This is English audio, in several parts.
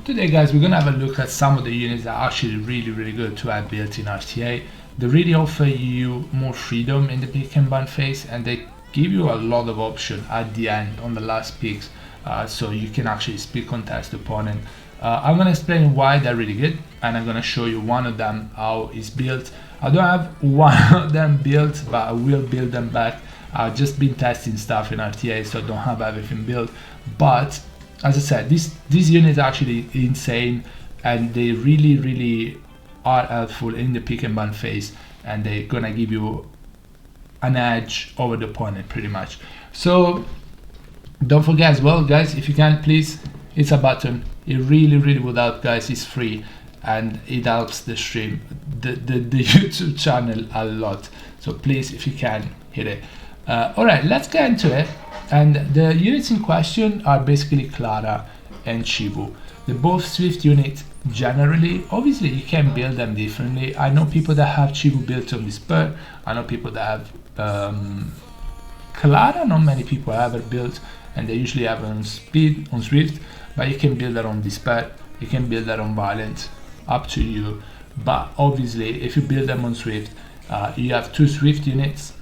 today guys we're gonna have a look at some of the units that are actually really good to have built in RTA. They really offer you more freedom in the pick and ban phase, and they give you a lot of option at the end on the last picks, so you can actually speed contest the opponent. I'm gonna explain why they're really good, and I'm gonna show you one of them how it's built. I don't have one of them built, but I will build them back. I've just been testing stuff in RTA, so I don't have everything built. But as I said, these units are actually insane, and they really are helpful in the pick and ban phase, and they're gonna give you an edge over the opponent pretty much. So don't forget as well guys, if you can, please, it's a button. It really would help guys. It's free and it helps the stream, the YouTube channel a lot. So please, if you can, hit it. Alright, let's get into it. And the units in question are basically Clara and Chivu. They're both Swift units generally. Obviously you can build them differently. I know people that have Chivu built on Despair. I know people that have Clara, not many people have ever built, and they usually have on Speed, on Swift, but you can build that on Despair, you can build that on Violent, up to you. But obviously if you build them on Swift, you have two Swift units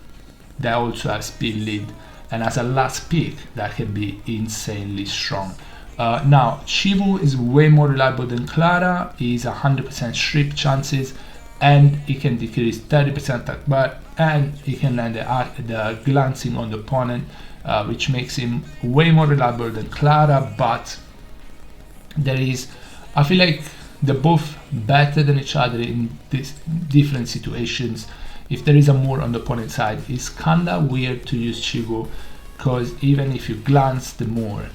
that also have speed lead, and as a last pick that can be insanely strong. Now Chivu is way more reliable than Clara. He's 100% strip chances, and he can decrease 30% attack bar, and he can land the glancing on the opponent, which makes him way more reliable than Clara. But there is, I feel like they're both better than each other in these different situations. If there is a more on the opponent side, it's kinda weird to use Chivu, because even if you glance the more,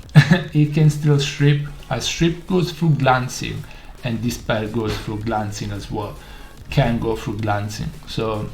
it can still strip. A strip goes through glancing, and Despair goes through glancing as well, can go through glancing. So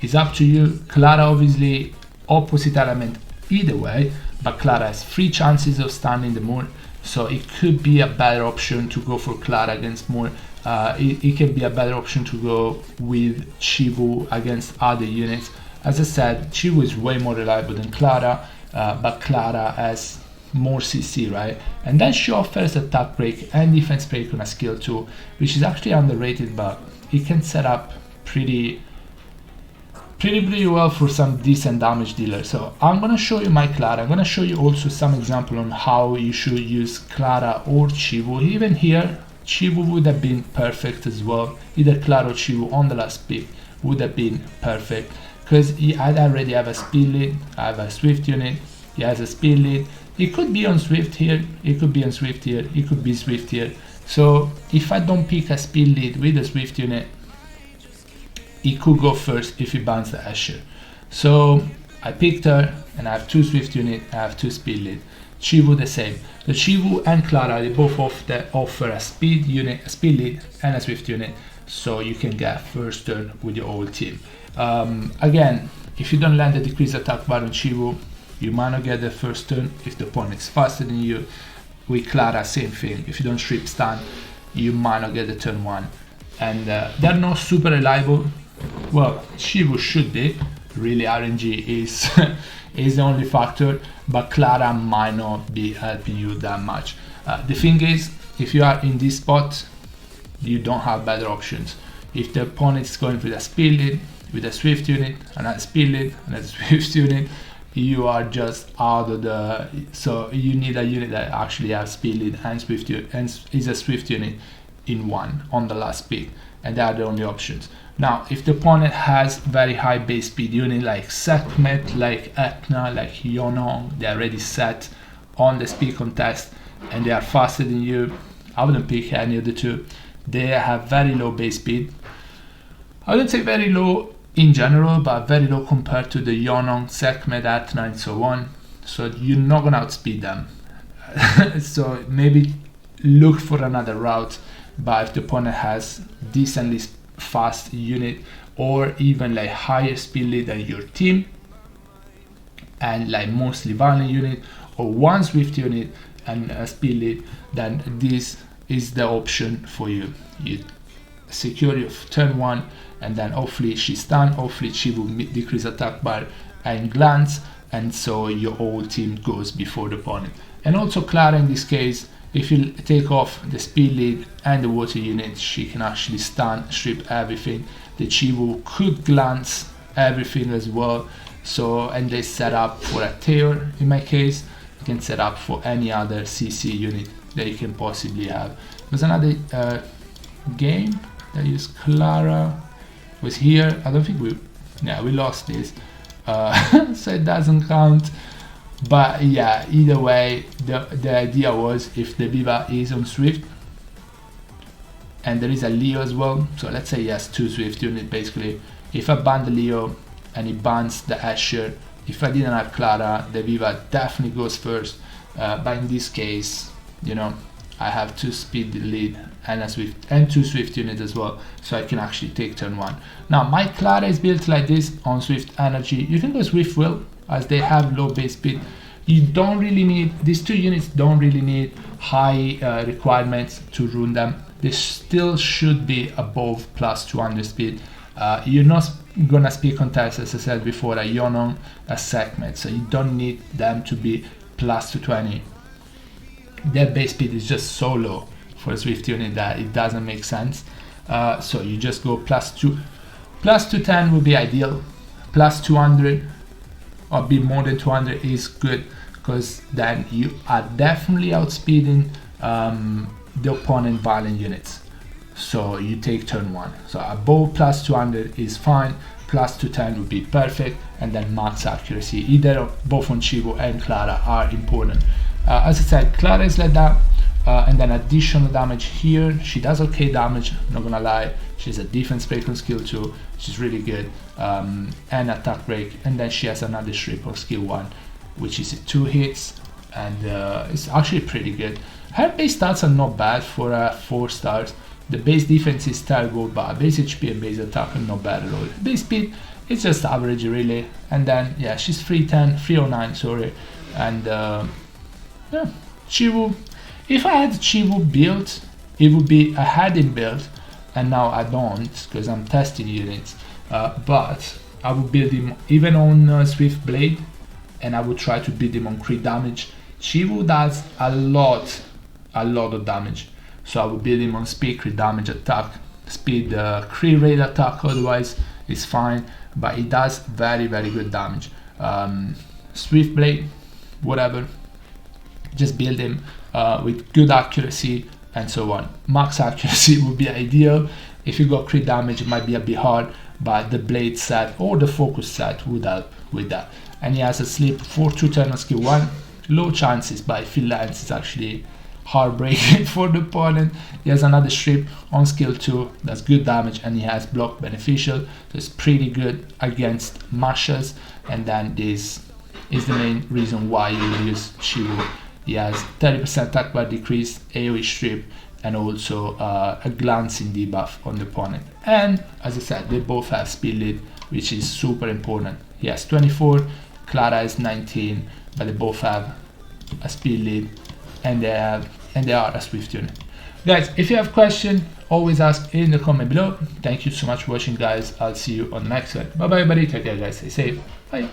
it's up to you. Clara obviously opposite element either way, but Clara has 3 chances of stunning the Moor, so it could be a better option to go for Clara against Moor. It can be a better option to go with Chivu against other units. As I said, Chivu is way more reliable than Clara, but Clara has more CC, right? And then she offers attack break and defense break on a skill too, which is actually underrated, but it can set up pretty well for some decent damage dealer. So I'm gonna show you my Clara. I'm gonna show you also some example on how you should use Clara or Chivu. Even here, Chivu would have been perfect as well. Either Clara or Chivu on the last pick would have been perfect, because I already have a speed lead, I have a Swift unit, he has a speed lead. It could be on Swift here, it could be on Swift here, it could be Swift here. So if I don't pick a speed lead with a Swift unit, he could go first if he bans the Asher. So I picked her, and I have 2 Swift unit, I have 2 speed lead. Chivu the same. The Chivu and Clara, they both offer a speed unit, a speed lead, and a Swift unit, so you can get first turn with your whole team. Again, if you don't land the decrease attack bar on Chivu, you might not get the first turn if the opponent is faster than you. With Clara, same thing. If you don't strip stun, you might not get the turn 1. And they're not super reliable. Well, Chivu should be. Really, RNG is is the only factor, but Clara might not be helping you that much. The thing is, if you are in this spot, you don't have better options. If the opponent is going with a speed lead, with a Swift unit, another speed lead, another Swift unit, you are just out of the. So you need a unit that actually has speed lead and Swift unit, and is a Swift unit in one on the last pick, and they are the only options. Now, if the opponent has very high base speed unit like Sekhmet, like Etna, like Yonong, they're already set on the speed contest and they are faster than you, I wouldn't pick any of the two. They have very low base speed. I wouldn't say very low in general, but very low compared to the Yonong, Sekhmet, Etna, and so on. So you're not gonna outspeed them. So maybe look for another route. But if the opponent has decently fast unit, or even like higher speed lead than your team, and like mostly violent unit, or one Swift unit and a speed lead, then this is the option for you. You secure your turn 1, and then hopefully she stun, hopefully she will decrease attack bar and glance, and so your whole team goes before the opponent. And also Clara in this case If you take off the speed lead and the water unit, she can actually stun, strip everything. The Chiwu could glance everything as well. So, and they set up for a tail in my case. You can set up for any other CC unit that you can possibly have. There's another game that used Clara. Was here. I don't think we lost this. So it doesn't count. But yeah, either way, the idea was if the Viva is on Swift and there is a Leo as well, so let's say he has 2 Swift units basically. If I ban the Leo and he bans the Asher, if I didn't have Clara, the Viva definitely goes first. But in this case, you know, I have 2 speed lead and a Swift and 2 Swift units as well, so I can actually take turn 1. Now my Clara is built like this on Swift energy. You can go Swift Will as they have low base speed. You don't really need, these 2 units don't really need high requirements to run them. They still should be above plus 200 speed. You're not gonna speed contest, as I said before, a Yonon, a Sekhmet, so you don't need them to be plus 220. Their base speed is just so low for a Swift unit that it doesn't make sense. So you just go plus 210 would be ideal. Plus 200 or be more than 200 is good, because then you are definitely outspeeding the opponent violent units. So you take turn 1. So above plus 200 is fine. Plus 210 would be perfect, and then max accuracy. Either both on Chiwu and Clara are important. As I said, Clara is like that, and then additional damage here. She does okay damage, not gonna lie. She's a defense break on skill 2, she's really good, and attack break, and then she has another strip on skill 1, which is 2 hits, and it's actually pretty good. Her base stats are not bad for 4 stars. The base defense is terrible, but base HP and base attack are not bad at all. Base speed, it's just average really, and then yeah, she's 309, sorry, and yeah, Chiwu. If I had Chiwu built, it would be I had him built, and now I don't because I'm testing units. But I would build him even on Swift Blade, and I would try to build him on crit damage. Chiwu does a lot of damage, so I would build him on speed, crit damage, attack, speed, crit rate attack. Otherwise, it's fine, but he does very good damage. Swift Blade, whatever. Just build him with good accuracy and so on. Max accuracy would be ideal. If you got crit damage, it might be a bit hard, but the blade set or the focus set would help with that. And he has a sleep for 2 turn on skill 1. Low chances, but if he lands, it's actually heartbreaking for the opponent. He has another strip on skill 2, that's good damage, and he has block beneficial, so it's pretty good against mashers. And then this is the main reason why you will use Chiwu. He has 30% attack bar decrease, AoE strip, and also a glancing debuff on the opponent. And as I said, they both have speed lead, which is super important. He has 24, Clara is 19, but they both have a speed lead, and they are a Swift unit. Guys, if you have questions, always ask in the comment below. Thank you so much for watching, guys. I'll see you on the next one. Bye bye everybody, take care guys, stay safe, bye.